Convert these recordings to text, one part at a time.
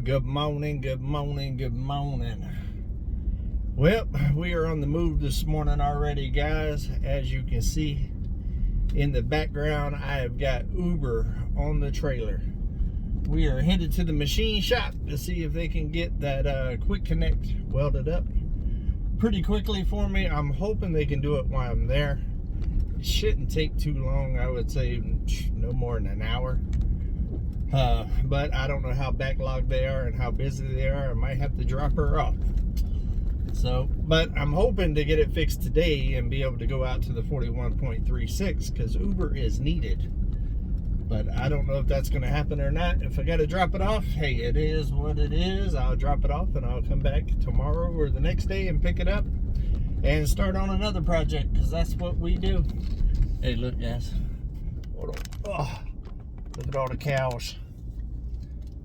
Good morning, good morning, good morning. Well, we are on the move this morning already, guys. As you can see in the background, I have got Uber on the trailer. We are headed to the machine shop to see if they can get that quick connect welded up pretty quickly for me. I'm hoping they can do it while I'm there. It shouldn't take too long. I would say no more than an hour. But I don't know how backlogged they are and how busy they are. I might have to drop her off. So, but I'm hoping to get it fixed today and be able to go out to the 41.36 because Uber is needed. But I don't know if that's going to happen or not. If I got to drop it off, hey, it is what it is. I'll drop it off and I'll come back tomorrow or the next day and pick it up and start on another project because that's what we do. Hey, look, guys. Hold on. Oh, look at all the cows.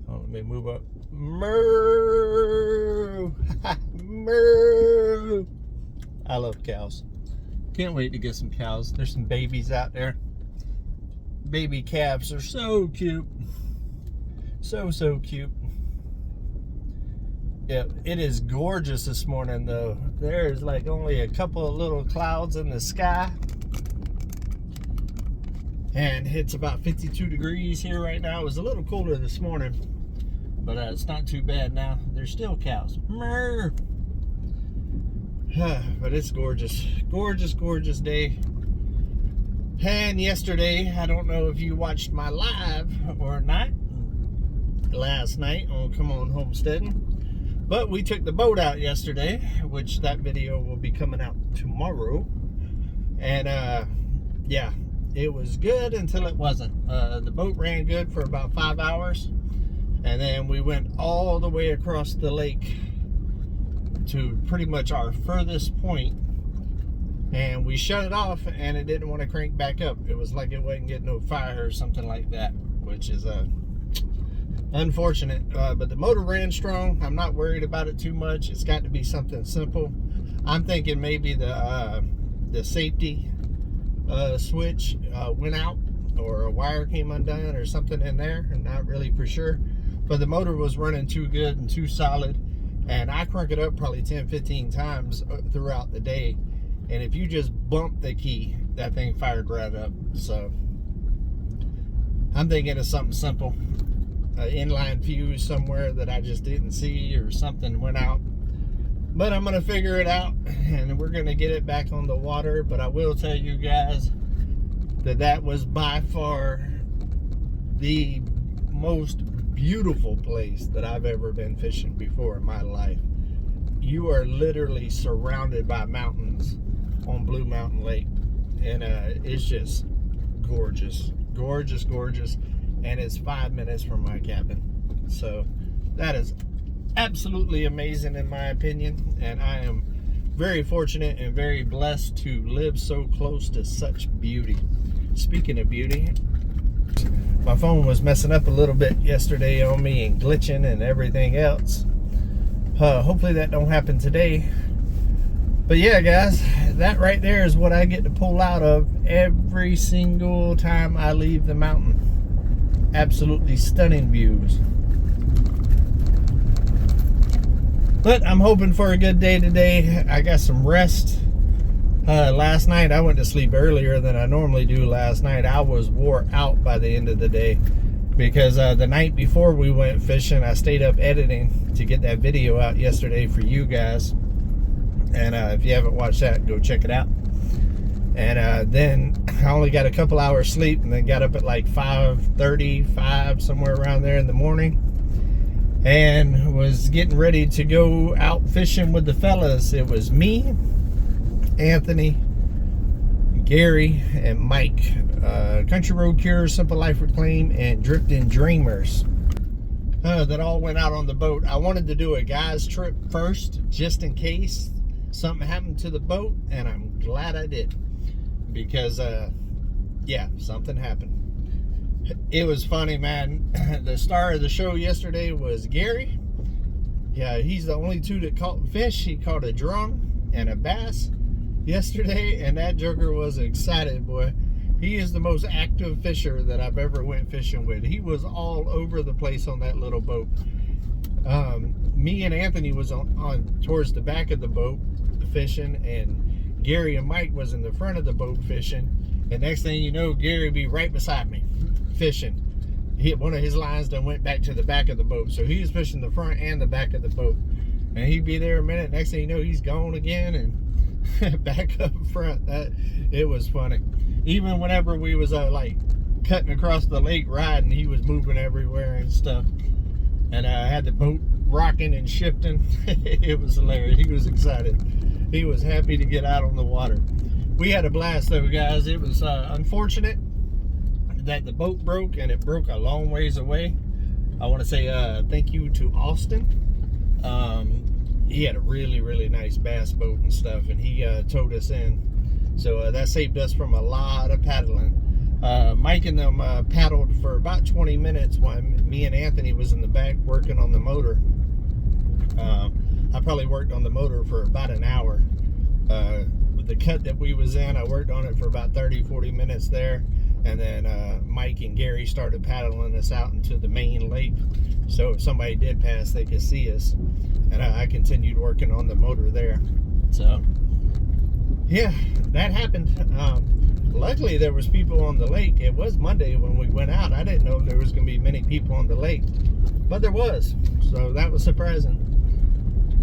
Oh, let me move up. Moo! Moo! I love cows. Can't wait to get some cows. There's some babies out there. Baby calves are so cute. So cute. Yeah, it is gorgeous this morning though. There's like only a couple of little clouds in the sky. And it's about 52 degrees here right now. It was a little colder this morning, but it's not too bad now. There's still cows. But it's gorgeous. Gorgeous day. And yesterday, I don't know if you watched my live or not, last night on Come On Homesteading, but we took the boat out yesterday, which that video will be coming out tomorrow. And yeah, it was good until it wasn't. The boat ran good for about 5 hours, and then we went all the way across the lake to pretty much our furthest point. And we shut it off and it didn't want to crank back up. It was like it wasn't getting no fire or something like that, which is unfortunate. But the motor ran strong. I'm not worried about it too much. It's got to be something simple. I'm thinking maybe the safety switch went out or a wire came undone or something in there. I'm not really for sure. But the motor was running too good and too solid. And I crank it up probably 10-15 times throughout the day. And if you just bump the key, that thing fired right up. So I'm thinking of something simple. An inline fuse somewhere that I just didn't see or something went out. But I'm going to figure it out and we're going to get it back on the water. But I will tell you guys that that was by far the most beautiful place that I've ever been fishing before in my life. You are literally surrounded by mountains on Blue Mountain Lake, and it's just gorgeous, and it's 5 minutes from my cabin. So that is absolutely amazing in my opinion, and I am very fortunate and very blessed to live so close to such beauty. Speaking of beauty, my phone was messing up a little bit yesterday on me and glitching and everything else. Hopefully that don't happen today. But yeah, guys, that right there is what I get to pull out of every single time I leave the mountain. Absolutely stunning views. But I'm hoping for a good day today. I got some rest. Last night I went to sleep earlier than I normally do last night. I was wore out by the end of the day because the night before we went fishing, I stayed up editing to get that video out yesterday for you guys. And if you haven't watched that, go check it out. And then I only got a couple hours sleep and then got up at like 5:35, somewhere around there in the morning, and was getting ready to go out fishing with the fellas. It was me, Anthony, Gary, and Mike. Country Road Cure, Simple Life Reclaim, and Drifting Dreamers. That all went out on the boat. I wanted to do a guy's trip first, just in case something happened to the boat, and I'm glad I did, because yeah, something happened. It was funny, man. The star of the show yesterday was Gary. Yeah, he's the only two that caught fish. He caught a drum and a bass yesterday, and that joker was excited, boy. He is the most active fisher that I've ever went fishing with. He was all over the place on that little boat. Me and Anthony was on towards the back of the boat fishing, and Gary and Mike was in the front of the boat fishing. And next thing you know, Gary be right beside me fishing. One of his lines done went back to the back of the boat, so he was fishing the front and the back of the boat. And he'd be there a minute. Next thing you know, he's gone again and back up front. It was funny. Even whenever we was like cutting across the lake riding, he was moving everywhere and stuff. And I had the boat rocking and shifting. It was hilarious. He was excited. He was happy to get out on the water. We had a blast though, guys. It was unfortunate that the boat broke, and it broke a long ways away. I want to say thank you to Austin. He had a really nice bass boat and stuff, and he towed us in. So that saved us from a lot of paddling. Mike and them paddled for about 20 minutes while me and Anthony was in the back working on the motor. I probably worked on the motor for about an hour. With the cut that we was in, I worked on it for about 30-40 minutes there. And then Mike and Gary started paddling us out into the main lake. So if somebody did pass, they could see us. And I continued working on the motor there. So, yeah, that happened. Luckily, there was people on the lake. It was Monday when we went out. I didn't know there was going to be many people on the lake. But there was. So that was surprising.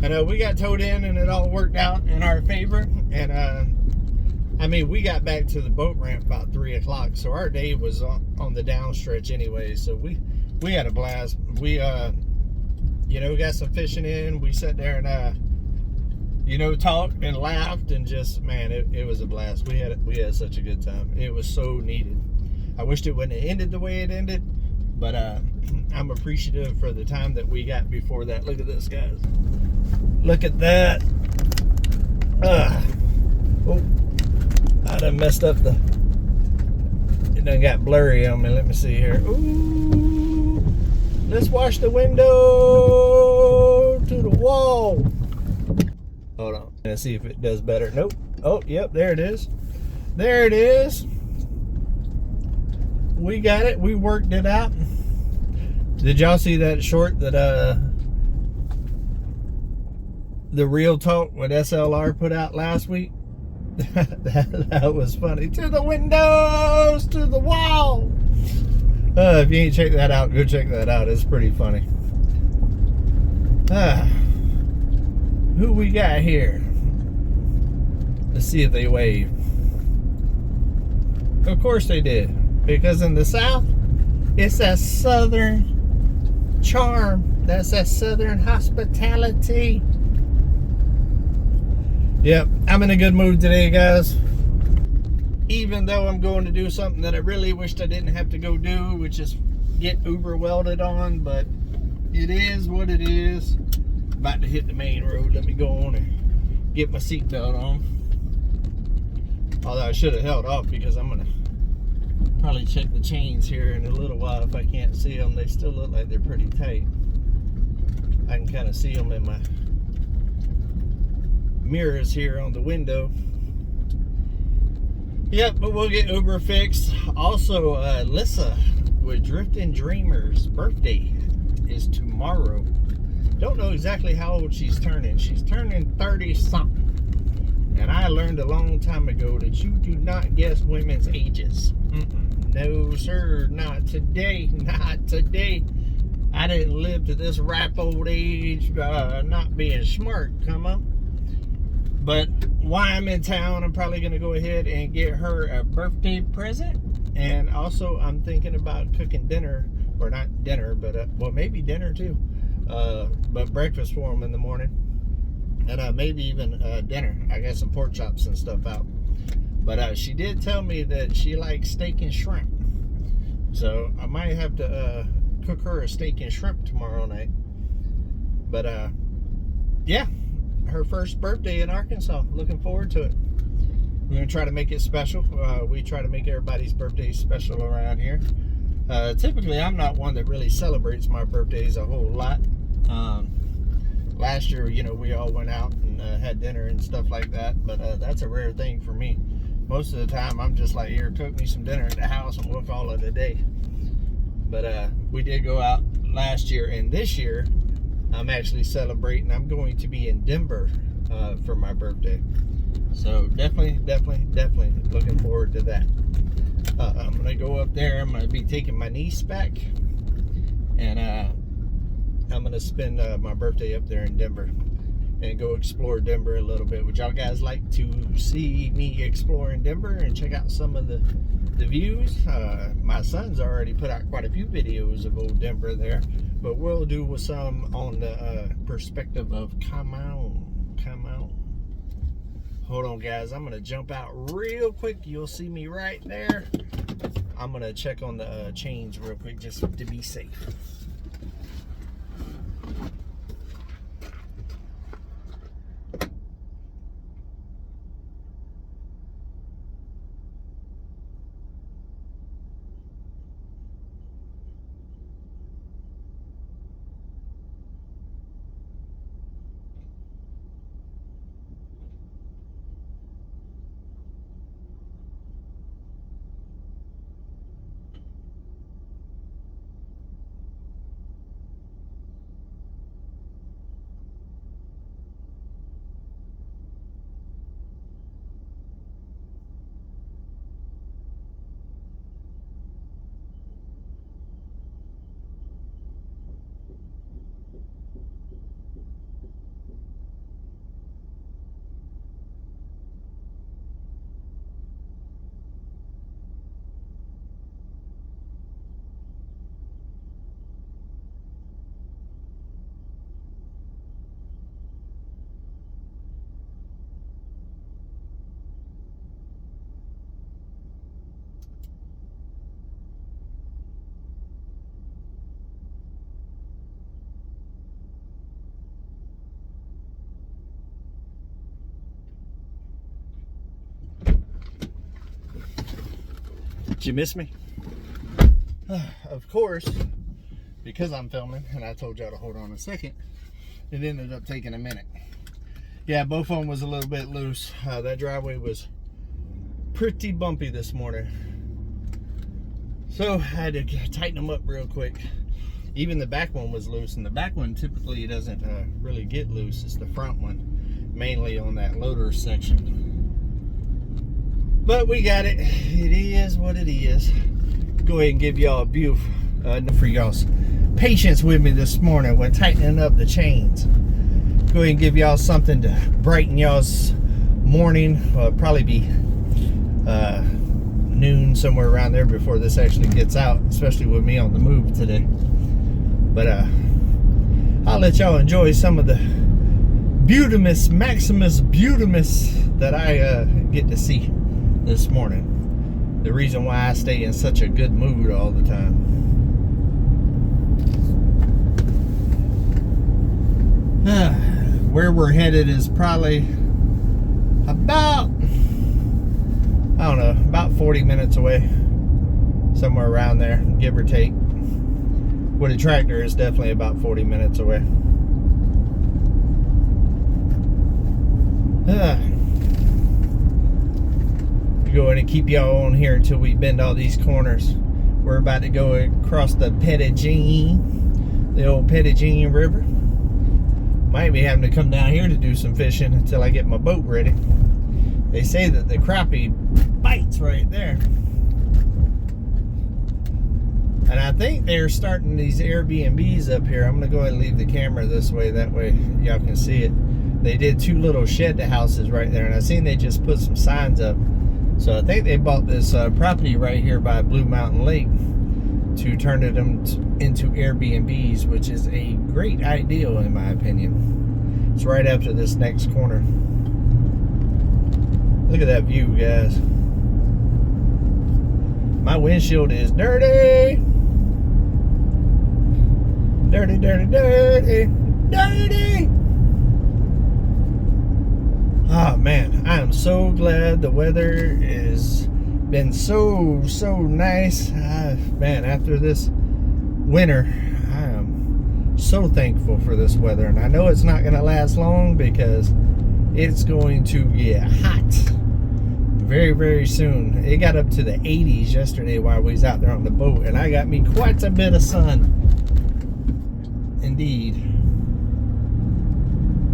And we got towed in, and it all worked out in our favor. And I mean, we got back to the boat ramp about 3 o'clock, so our day was on the downstretch anyway. So we had a blast. We you know, got some fishing in. We sat there and you know, talked and laughed, and just, man, it was a blast. We had such a good time. It was so needed. I wished it wouldn't have ended the way it ended, but I'm appreciative for the time that we got before that. Look at this, guys. Look at that. Oh, I done messed up it done got blurry on me. Let me see here. Ooh, let's wash the window to the wall. Hold on. Let's see if it does better. Nope. Oh, yep, there it is. There it is. We got it. We worked it out. Did y'all see that short that the Real Talk with SLR put out last week? that was funny. To the windows, to the wall. If you ain't checked that out, go check that out. It's pretty funny. Who we got here? Let's see if they wave. Of course they did, because in the South, it's that Southern charm. That's that Southern hospitality. Yep, I'm in a good mood today, guys. Even though I'm going to do something that I really wished I didn't have to go do, which is get Uber welded on, but it is what it is. About to hit the main road. Let me go on and get my seatbelt on. Although I should have held off, because I'm going to probably check the chains here in a little while if I can't see them. They still look like they're pretty tight. I can kind of see them in my mirrors here on the window. Yep, but we'll get Uber fixed. Also, Lissa with Drifting Dreamers' birthday is tomorrow. Don't know exactly how old she's turning. She's turning 30 something. And I learned a long time ago that you do not guess women's ages. No, sir, not today. Not today. I didn't live to this ripe old age not being smart, come on. But while I'm in town, I'm probably going to go ahead and get her a birthday present. And also, I'm thinking about cooking dinner. Or not dinner, but, well, maybe dinner too. But breakfast for them in the morning. And maybe even dinner. I got some pork chops and stuff out. But she did tell me that she likes steak and shrimp. So I might have to cook her a steak and shrimp tomorrow night. But yeah, her first birthday in Arkansas. Looking forward to it. We're going to try to make it special. We try to make everybody's birthday special around here. Typically, I'm not one that really celebrates my birthdays a whole lot. Last year, you know, we all went out and had dinner and stuff like that. But that's a rare thing for me. Most of the time, I'm just like, here, cook me some dinner at the house and we'll call it a day. But we did go out last year, and this year, I'm actually celebrating. I'm going to be in Denver for my birthday. So definitely looking forward to that. I'm going to go up there. I'm going to be taking my niece back. And I'm going to spend my birthday up there in Denver. And go explore Denver a little bit. Would y'all guys like to see me exploring Denver and check out some of the views? My son's already put out quite a few videos of old Denver there, but we'll do some on the perspective of come on. Hold on, guys. I'm gonna jump out real quick. You'll see me right there. I'm gonna check on the chains real quick just to be safe. Did you miss me? Of course, because I'm filming and I told y'all to hold on a second, it ended up taking a minute. Yeah, both of them was a little bit loose. That driveway was pretty bumpy this morning. So I had to tighten them up real quick. Even the back one was loose, and the back one typically doesn't really get loose. It's the front one, mainly on that loader section. But we got it. It is what it is. Go ahead and give y'all a view for y'all's patience with me this morning when tightening up the chains. Go ahead and give y'all something to brighten y'all's morning. Probably be noon, somewhere around there before this actually gets out, especially with me on the move today. But I'll let y'all enjoy some of the Maximus Beautimus that I get to see this morning. The reason why I stay in such a good mood all the time. Where we're headed is probably about, I don't know, about 40 minutes away, somewhere around there, give or take. With a tractor, it's definitely about 40 minutes away. Go ahead and keep y'all on here until we bend all these corners. We're about to go across the the old Pettigene River. Might be having to come down here to do some fishing until I get my boat ready. They say that the crappie bites right there. And I think they're starting these Airbnbs up here. I'm gonna go ahead and leave the camera this way, that way y'all can see it. They did two little shed houses right there, and I seen they just put some signs up. So I think they bought this property right here by Blue Mountain Lake to turn it into Airbnbs, which is a great idea in my opinion. It's right after this next corner. Look at that view, guys. My windshield is dirty. Dirty, dirty, dirty, dirty. Oh man, I am so glad the weather has been so nice. Man, after this winter, I am so thankful for this weather. And I know it's not going to last long because it's going to get hot very soon. It got up to the 80s yesterday while we was out there on the boat, and I got me quite a bit of sun. Indeed.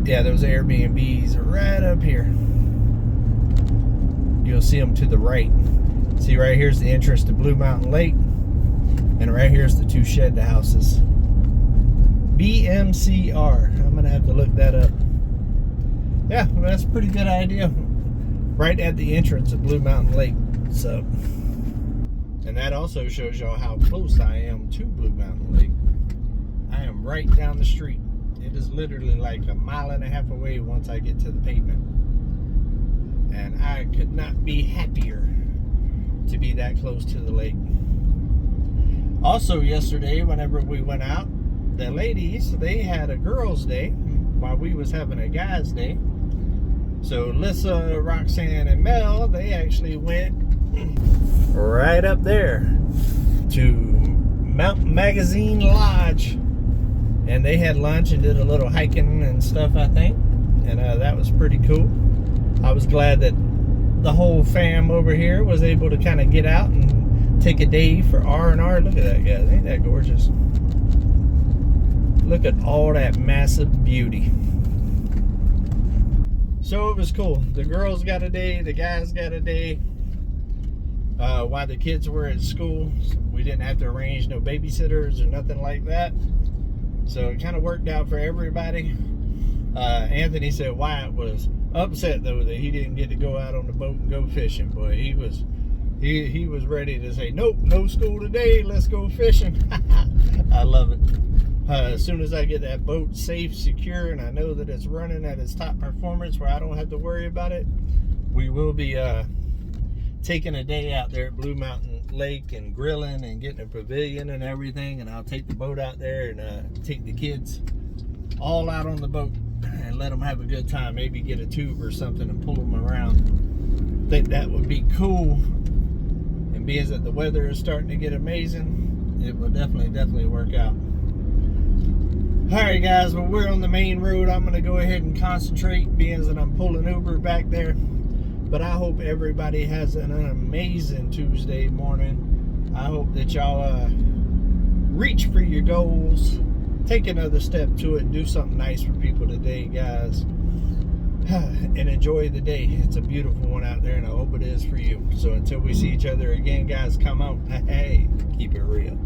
Yeah, those Airbnbs are right up here. You'll see them to the right. See, right here's the entrance to Blue Mountain Lake, and right here's the two shed houses. BMCR. I'm gonna have to look that up. Yeah, well, that's a pretty good idea. Right at the entrance of Blue Mountain Lake. So, and that also shows y'all how close I am to Blue Mountain Lake. I am right down the street. It is literally like a mile and a half away once I get to the pavement. And I could not be happier to be that close to the lake. Also yesterday, whenever we went out, the ladies, they had a girls' day while we was having a guys' day. So Lissa, Roxanne, and Mel, they actually went right up there to Mountain Magazine Lodge. And they had lunch and did a little hiking and stuff, I think. And that was pretty cool. I was glad that the whole fam over here was able to kind of get out and take a day for R&R. Look at that, guys. Ain't that gorgeous? Look at all that massive beauty. So it was cool. The girls got a day, the guys got a day. While the kids were at school, we didn't have to arrange no babysitters or nothing like that. So it kind of worked out for everybody. Anthony said Wyatt was upset though that he didn't get to go out on the boat and go fishing. Boy, he was ready to say, nope, no school today, let's go fishing. I love it. As soon as I get that boat safe, secure, and I know that it's running at its top performance where I don't have to worry about it, we will be taking a day out there at Blue Mountain Lake and grilling and getting a pavilion and everything. And I'll take the boat out there and take the kids all out on the boat and let them have a good time. Maybe get a tube or something and pull them around. I think that would be cool. And being that the weather is starting to get amazing, it will definitely work out. Alright guys, well, we're on the main road. I'm going to go ahead and concentrate, being that I'm pulling Uber back there. But I hope everybody has an amazing Tuesday morning. I hope that y'all reach for your goals. Take another step to it and do something nice for people today, guys. And enjoy the day. It's a beautiful one out there, and I hope it is for you. So until we see each other again, guys, come on. Hey, keep it real.